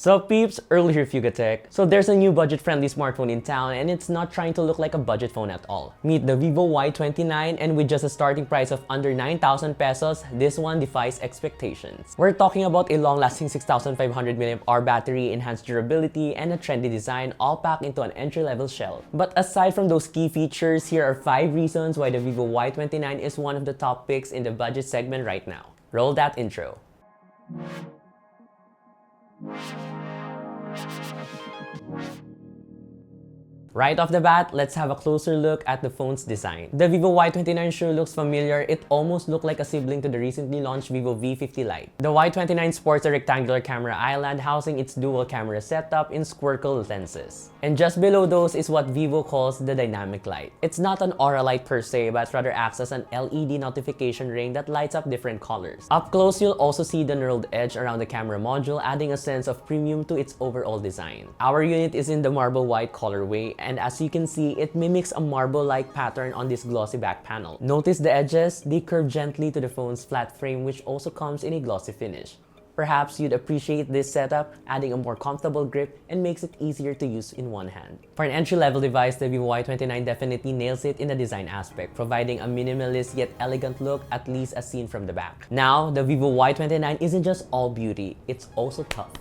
So peeps, Earl here, Fugatech. So there's a new budget-friendly smartphone in town and it's not trying to look like a budget phone at all. Meet the Vivo Y29, and with just a starting price of under 9,000 pesos, this one defies expectations. We're talking about a long-lasting 6,500 mAh battery, enhanced durability, and a trendy design all packed into an entry-level shell. But aside from those key features, here are 5 reasons why the Vivo Y29 is one of the top picks in the budget segment right now. Roll that intro. Right off the bat, let's have a closer look at the phone's design. The Vivo Y29 sure looks familiar. It almost looked like a sibling to the recently launched Vivo V50 Lite. The Y29 sports a rectangular camera island housing its dual camera setup in spherical lenses. And just below those is what Vivo calls the dynamic light. It's not an aura light per se, but rather acts as an LED notification ring that lights up different colors. Up close, you'll also see the knurled edge around the camera module, adding a sense of premium to its overall design. Our unit is in the marble white colorway, and as you can see, it mimics a marble-like pattern on this glossy back panel. Notice the edges? They curve gently to the phone's flat frame, which also comes in a glossy finish. Perhaps you'd appreciate this setup, adding a more comfortable grip and makes it easier to use in one hand. For an entry-level device, the Vivo Y29 definitely nails it in the design aspect, providing a minimalist yet elegant look, at least as seen from the back. Now, the Vivo Y29 isn't just all beauty, it's also tough.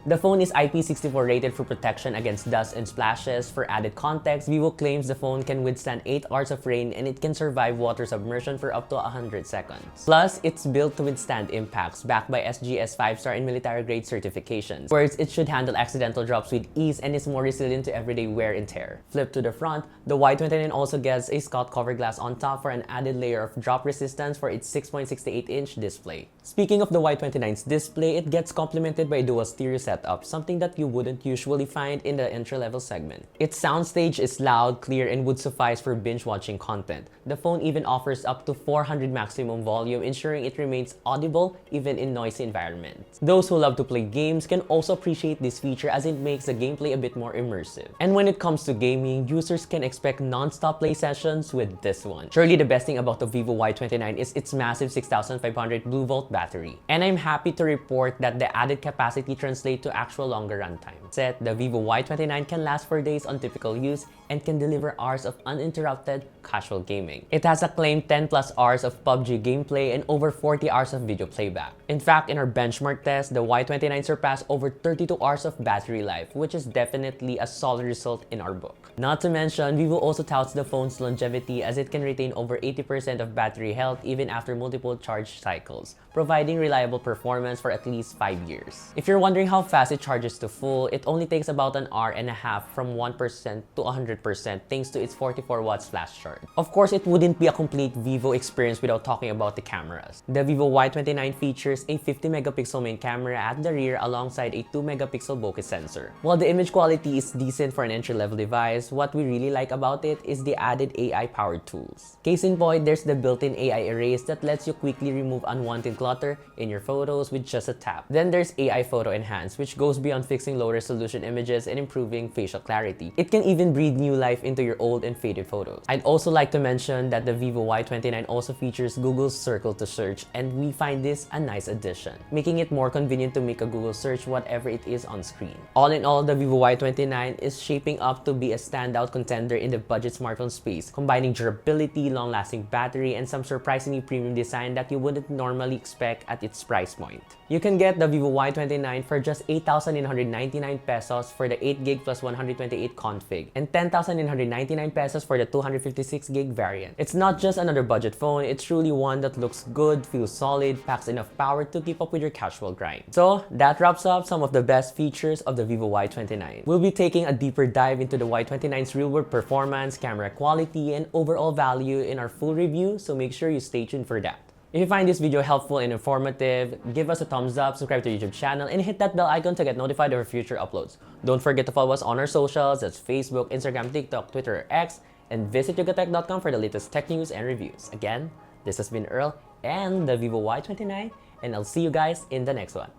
The phone is IP64 rated for protection against dust and splashes. For added context, Vivo claims the phone can withstand 8 hours of rain and it can survive water submersion for up to 100 seconds. Plus, it's built to withstand impacts, backed by SGS 5-star and military-grade certifications. Words, it should handle accidental drops with ease and is more resilient to everyday wear and tear. Flip to the front, the Y29 also gets a Scout cover glass on top for an added layer of drop resistance for its 6.68-inch display. Speaking of the Y29's display, it gets complemented by a dual stereo setup, something that you wouldn't usually find in the entry-level segment. Its soundstage is loud, clear, and would suffice for binge-watching content. The phone even offers up to 400 maximum volume, ensuring it remains audible even in noisy environments. Those who love to play games can also appreciate this feature as it makes the gameplay a bit more immersive. And when it comes to gaming, users can expect non-stop play sessions with this one. Surely the best thing about the Vivo Y29 is its massive 6,500 blue volt battery. And I'm happy to report that the added capacity translates to actual longer runtime. Set, the Vivo Y29 can last for days on typical use and can deliver hours of uninterrupted casual gaming. It has a claimed 10 plus hours of PUBG gameplay and over 40 hours of video playback. In fact, in our benchmark test, the Y29 surpassed over 32 hours of battery life, which is definitely a solid result in our book. Not to mention, Vivo also touts the phone's longevity as it can retain over 80% of battery health even after multiple charge cycles, providing reliable performance for at least 5 years. If you're wondering how fast it charges to full, it only takes about an hour and a half from 1% to 100% thanks to its 44 watts flash charge. Of course, it wouldn't be a complete Vivo experience without talking about the cameras. The Vivo Y29 features a 50 megapixel main camera at the rear alongside a 2 megapixel bokeh sensor. While the image quality is decent for an entry-level device, what we really like about it is the added AI-powered tools. Case in point, there's the built-in AI erase that lets you quickly remove unwanted clutter in your photos with just a tap. Then there's AI Photo Enhance, which goes beyond fixing low-resolution images and improving facial clarity. It can even breathe new life into your old and faded photos. I'd also like to mention that the Vivo Y29 also features Google's Circle to Search, and we find this a nice addition, making it more convenient to make a Google search whatever it is on screen. All in all, the Vivo Y29 is shaping up to be a standout contender in the budget smartphone space, combining durability, long-lasting battery, and some surprisingly premium design that you wouldn't normally expect at its price point. You can get the Vivo Y29 for just 8,999 pesos for the 8GB plus 128 config and 10,999 pesos for the 256GB variant. It's not just another budget phone, it's truly one that looks good, feels solid, packs enough power to keep up with your casual grind. So that wraps up some of the best features of the Vivo Y29. We'll be taking a deeper dive into the Y29's real-world performance, camera quality, and overall value in our full review, so make sure you stay tuned for that. If you find this video helpful and informative, give us a thumbs up, subscribe to our YouTube channel, and hit that bell icon to get notified of our future uploads. Don't forget to follow us on our socials, that's Facebook, Instagram, TikTok, Twitter, or X, and visit yugatech.com for the latest tech news and reviews. Again, this has been Earl and the Vivo Y29, and I'll see you guys in the next one.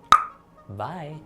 Bye!